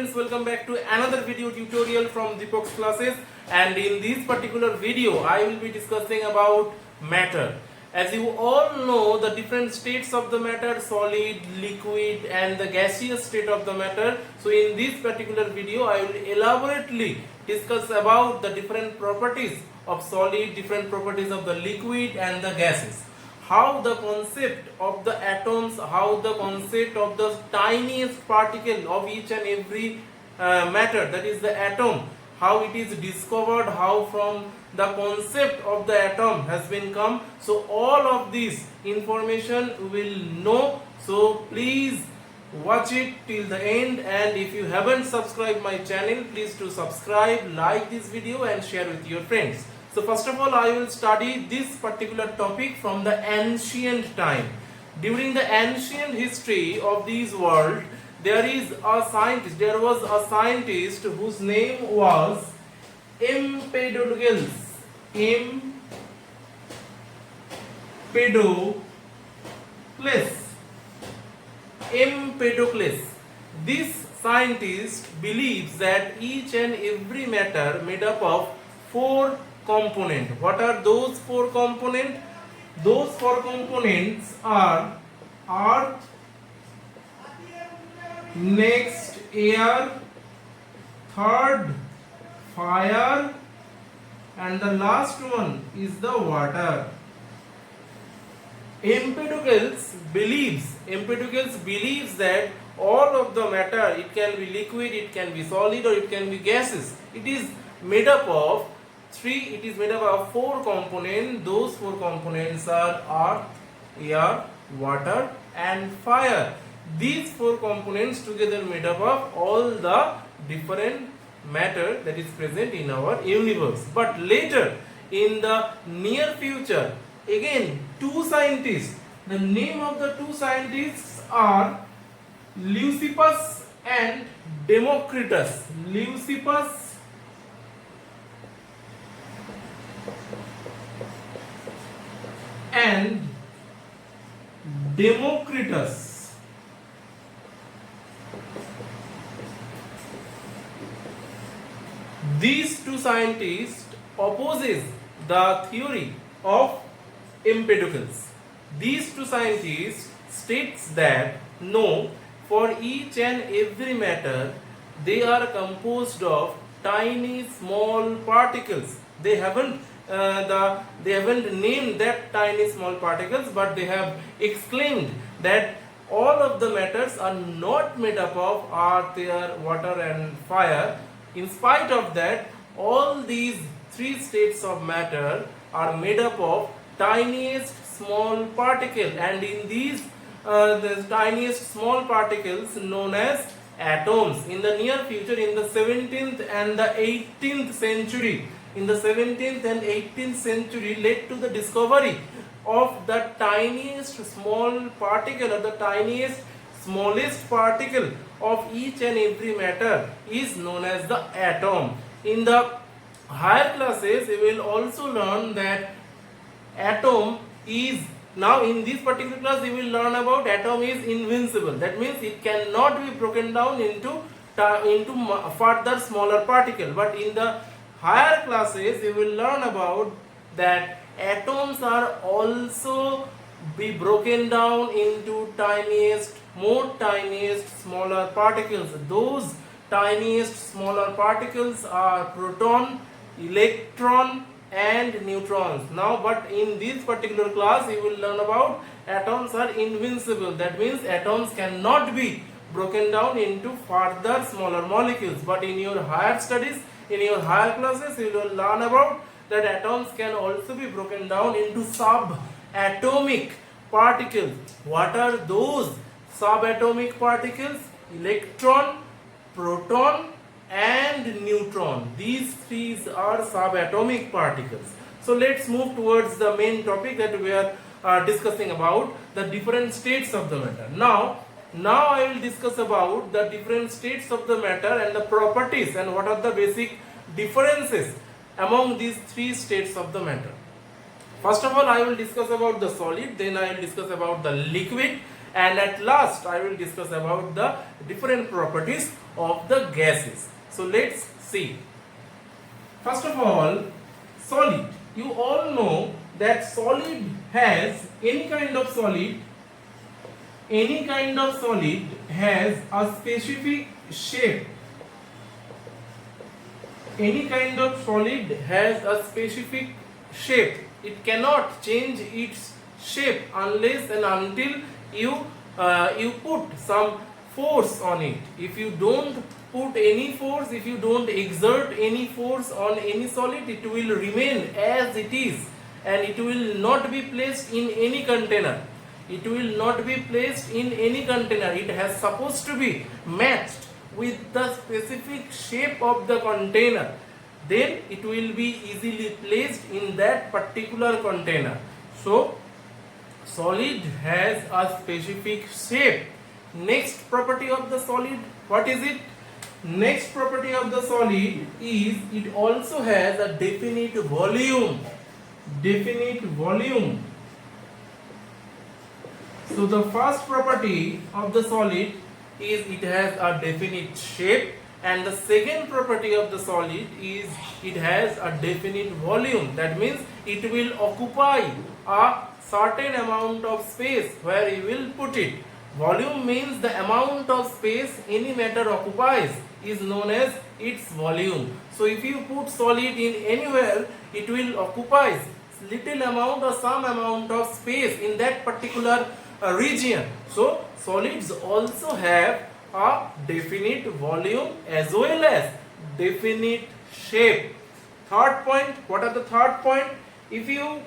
students, welcome back to another video tutorial from Deepak's classes, and in this particular video I will be discussing about matter. As you all know, the different states of the matter, solid, liquid and the gaseous state of the matter. So in this particular video I will elaborately discuss about the different properties of solid, different properties of the liquid and the gases. How the concept of the atoms, how the concept of the tiniest particle of each and every matter, that is the atom, how it is discovered, how from the concept of the atom has been come. So all of this information we will know. So please watch it till the end, and if you haven't subscribed my channel, please do subscribe, like this video and share with your friends. So first of all, I will study this particular topic from the ancient time. During the ancient history of this world, there was a scientist whose name was Empedocles. Empedocles. This scientist believes that each and every matter made up of four components. What are those four components? Those four components are earth, next air, third fire, and the last one is the water. Empedocles believes that all of the matter, it can be liquid, it can be solid, or it can be gases. It is made up of four components. Those four components are earth, air, water and fire. These four components together made up of all the different matter that is present in our universe. But later, in the near future, again two scientists, the name of the two scientists are Leucippus and Democritus. Leucippus and Democritus. These two scientists opposes the theory of Empedocles. These two scientists states that no, for each and every matter they are composed of tiny small particles. They haven't named that tiny small particles, but they have exclaimed that all of the matters are not made up of earth, air, water and fire. In spite of that, all these three states of matter are made up of tiniest small particle, and in these the tiniest small particles known as atoms. In the near future, in the 17th and the 18th century, led to the discovery of the tiniest small particle, or the tiniest smallest particle of each and every matter is known as the atom. In the higher classes, we will also learn that atom is, now in this particular class we will learn about atom is invincible. That means it cannot be broken down into further smaller particle. But in the higher classes we will learn about that atoms are also be broken down into more tiniest smaller particles. Those tiniest smaller particles are proton, electron and neutrons. Now, but in this particular class you will learn about atoms are invincible. That means atoms cannot be broken down into further smaller molecules. But in your higher studies, in your higher classes, you will learn about that atoms can also be broken down into subatomic particles. What are those subatomic particles? Electron, proton and neutron. These three are subatomic particles. So let's move towards the main topic that we are discussing about, the different states of the matter. Now I will discuss about the different states of the matter and the properties, and what are the basic differences among these three states of the matter. First of all, I will discuss about the solid, then I will discuss about the liquid, and at last I will discuss about the different properties of the gases. So let's see. First of all, solid. You all know that solid has any kind of solid has a specific shape. Any kind of solid has a specific shape. It cannot change its shape unless and until you put some force on it. If you don't put any force, if you don't exert any force on any solid, it will remain as it is and it will not be placed in any container. It will not be placed in any container. It has supposed to be matched with the specific shape of the container. Then it will be easily placed in that particular container. So solid has a specific shape. Next property of the solid, what is it? Next property of the solid is it also has a definite volume. Definite volume. So the first property of the solid is it has a definite shape, and the second property of the solid is it has a definite volume. That means it will occupy a certain amount of space where you will put it. Volume means the amount of space any matter occupies is known as its volume. So if you put solid in anywhere, it will occupy little amount or some amount of space in that particular region. So solids also have a definite volume as well as definite shape. Third point, what are the third point? If you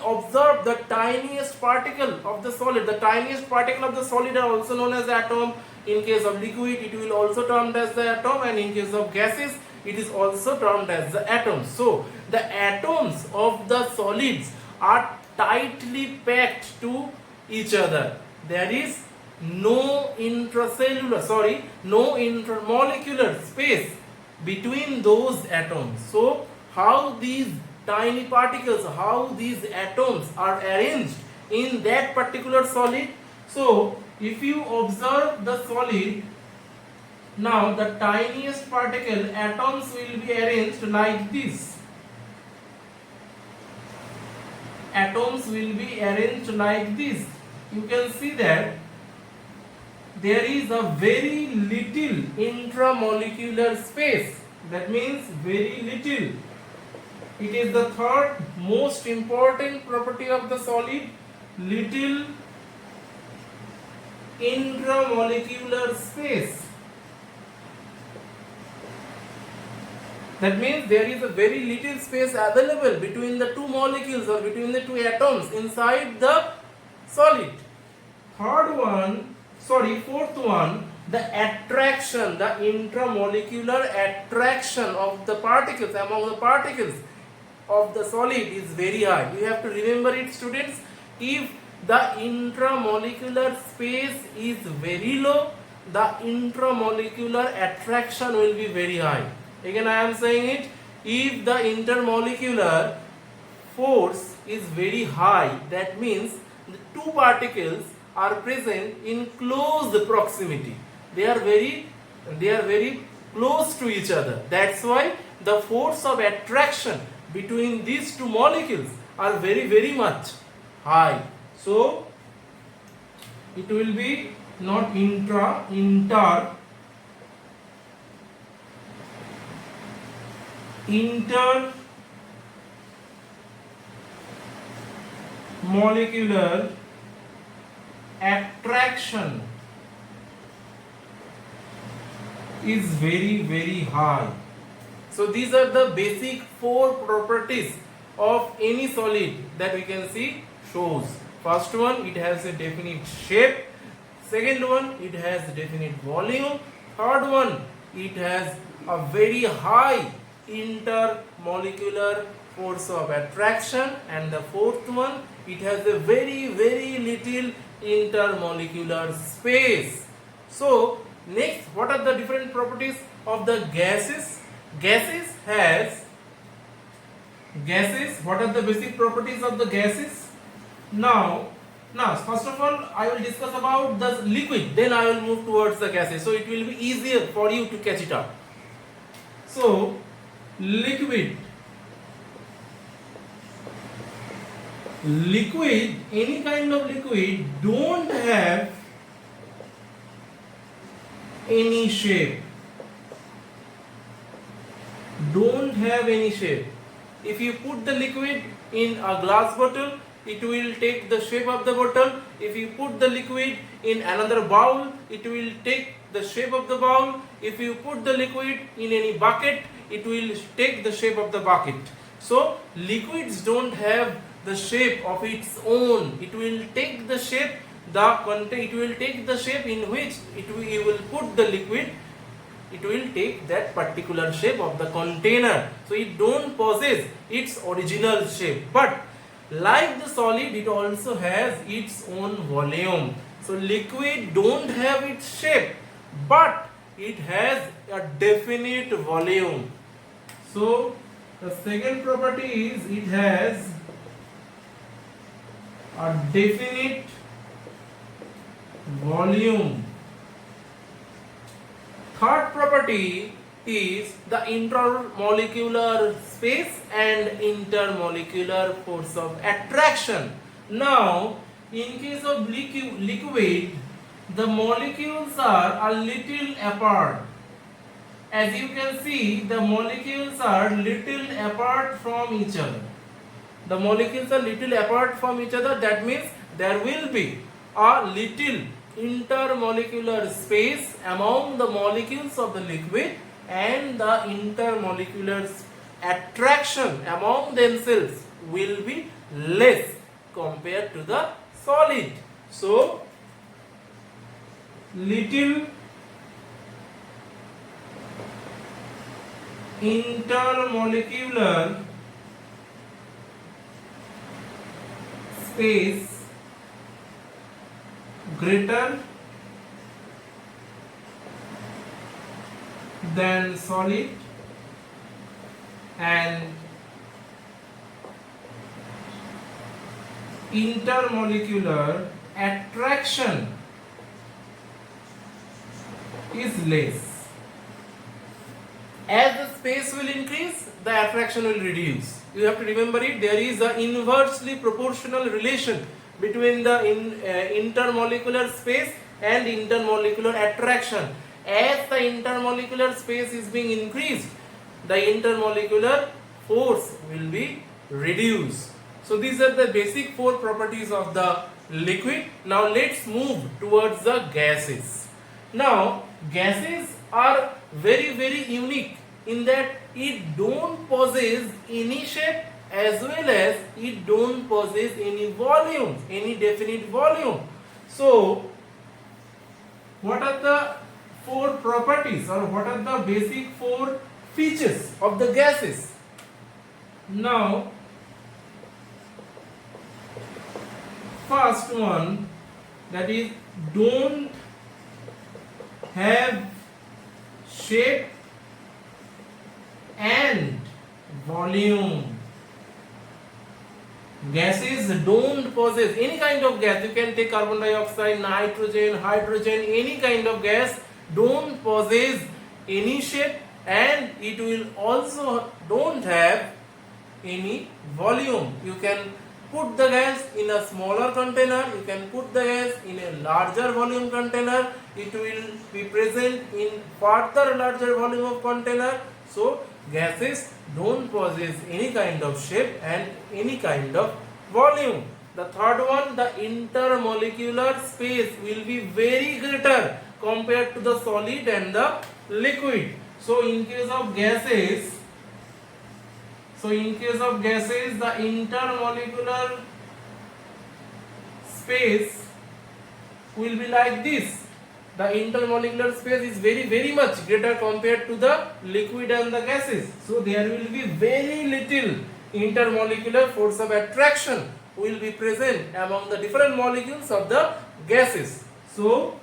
observe the tiniest particle of the solid, the tiniest particle of the solid are also known as atom. In case of liquid, it will also termed as the atom, and in case of gases, it is also termed as the atom. So the atoms of the solids are tightly packed to each other. There is no intermolecular space between those atoms. So how these tiny particles, how these atoms are arranged in that particular solid? So if you observe the solid, now the tiniest particle atoms will be arranged like this. Atoms will be arranged like this. You can see that there is a very little intramolecular space. That means very little. It is the third most important property of the solid, little intramolecular space. That means there is a very little space available between the two molecules or between the two atoms inside the solid. Fourth one, the attraction, the intramolecular attraction of the particles, among the particles of the solid is very high. You have to remember it, students. If the intramolecular space is very low, the intramolecular attraction will be very high. Again I am saying it, if the intermolecular force is very high, that means the two particles are present in close proximity. They are very close to each other. That's why the force of attraction between these two molecules are very much high. So it will be not intermolecular attraction is very high. So these are the basic four properties of any solid that we can see shows. First one, it has a definite shape. Second one, it has definite volume. Third one, it has a very high intermolecular force of attraction, and the fourth one, it has a very little intermolecular space. So next, what are the different properties of the gases? What are the basic properties of the gases? Now Now, first of all, I will discuss about the liquid, then I will move towards the gases, so it will be easier for you to catch it up. So, liquid, any kind of liquid don't have any shape. Don't have any shape. If you put the liquid in a glass bottle, it will take the shape of the bottle. If you put the liquid in another bowl, it will take the shape of the bowl. If you put the liquid in any bucket, it will take the shape of the bucket. So liquids don't have the shape of its own. It will take the shape, it will take the shape in which you will put the liquid. It will take that particular shape of the container. So it don't possess its original shape. But like the solid, it also has its own volume. So liquid don't have its shape, but it has a definite volume. So the second property is it has a definite volume. Third property is the intermolecular space and intermolecular force of attraction. Now, in case of liquid, the molecules are a little apart. As you can see, the molecules are little apart from each other. The molecules are little apart from each other. That means there will be a little intermolecular space among the molecules of the liquid, and the intermolecular attraction among themselves will be less compared to the solid. So little intermolecular space greater than solid, and intermolecular attraction is less. As the space will increase, the attraction will reduce. You have to remember it. There is an inversely proportional relation between the intermolecular space and intermolecular attraction. As the intermolecular space is being increased, the intermolecular force will be reduced. So these are the basic four properties of the liquid. Now let's move towards the gases. Now gases are very unique in that it don't possess any shape, as well as it don't possess any volume, any definite volume. So what are the four properties, or what are the basic four features of the gases? Now first one, that is don't have shape and volume. Gases don't possess any kind of gas. You can take carbon dioxide, nitrogen, hydrogen, any kind of gas don't possess any shape, and it will also don't have any volume. You can put the gas in a smaller container, you can put the gas in a larger volume container, it will be present in further larger volume of container. So gases don't possess any kind of shape and any kind of volume. The third one, the intermolecular space will be very greater compared to the solid and the liquid. So in case of gases, the intermolecular space will be like this. The intermolecular space is very much greater compared to the liquid and the gases. So there will be very little intermolecular force of attraction will be present among the different molecules of the gases. So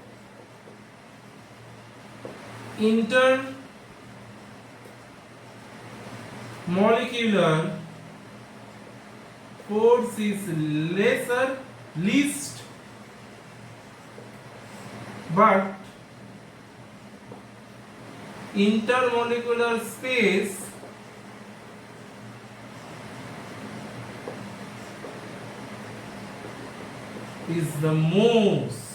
intermolecular force is least but intermolecular space is the most.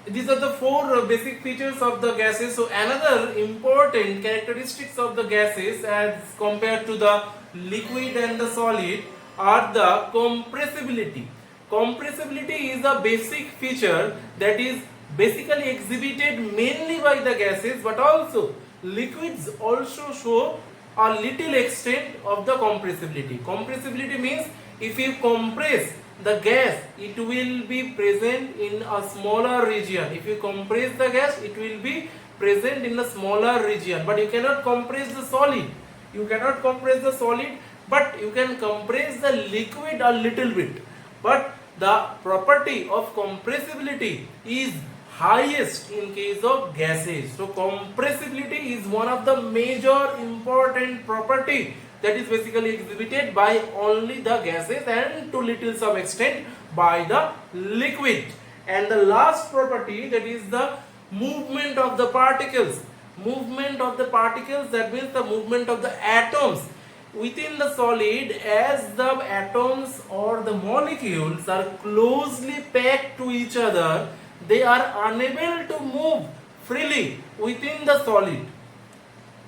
These are the four basic features of the gases. So another important characteristics of the gases as compared to the liquid and the solid are the compressibility. Compressibility is a basic feature that is basically exhibited mainly by the gases, but also liquids also show a little extent of the compressibility. Compressibility means if you compress the gas, it will be present in a smaller region. If you compress the gas, it will be present in a smaller region, but you cannot compress the solid. You cannot compress the solid, but you can compress the liquid a little bit. But the property of compressibility is highest in case of gases. So compressibility is one of the major important property that is basically exhibited by only the gases and to little some extent by the liquid. And the last property, that is the movement of the particles. Movement of the particles, that means the movement of the atoms within the solid. As the atoms or the molecules are closely packed to each other, they are unable to move freely within the solid.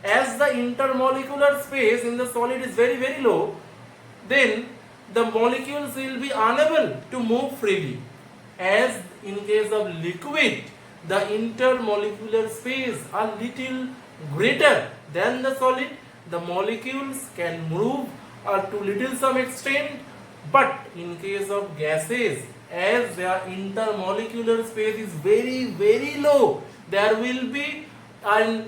As the intermolecular space in the solid is very low, then the molecules will be unable to move freely. As in case of liquid, the intermolecular space are little greater than the solid. The molecules can move to little some extent, but in case of gases, as their intermolecular space is very low, there will be a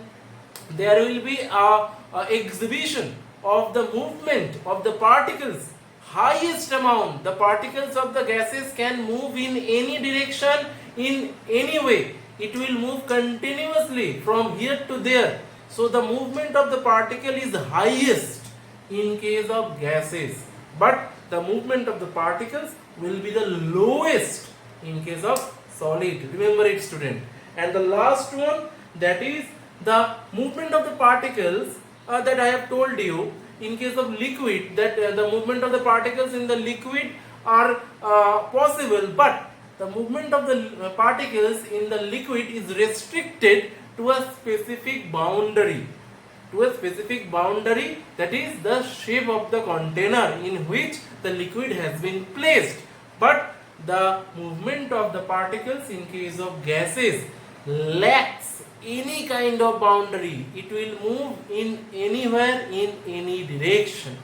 exhibition of the movement of the particles. Highest amount, the particles of the gases can move in any direction, in any way. It will move continuously from here to there. So the movement of the particle is highest in case of gases, but the movement of the particles will be the lowest in case of solid. Remember it, student. And the last one, that is the movement of the particles that I have told you in case of liquid, that the movement of the particles in the liquid are possible, but the movement of the particles in the liquid is restricted to a specific boundary. That is the shape of the container in which the liquid has been placed. But the movement of the particles in case of gases lacks any kind of boundary. It will move in anywhere, in any direction.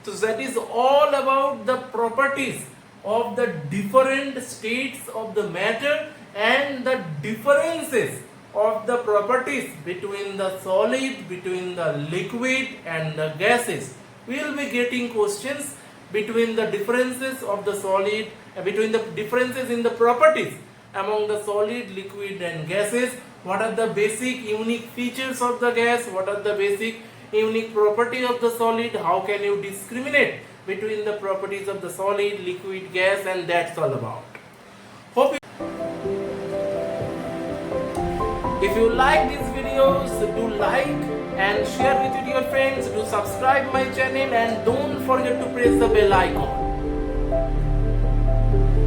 So that is all about the properties of the different states of the matter and the differences of the properties between the solid, between the liquid and the gases. We will be getting questions between the differences of the solid, between the differences in the properties among the solid, liquid and gases. What are the basic unique features of the gas? What are the basic unique property of the solid? How can you discriminate between the properties of the solid, liquid, gas, and that's all about. Hope if you like these videos, do like and share with your friends. Do subscribe my channel and don't forget to press the bell icon.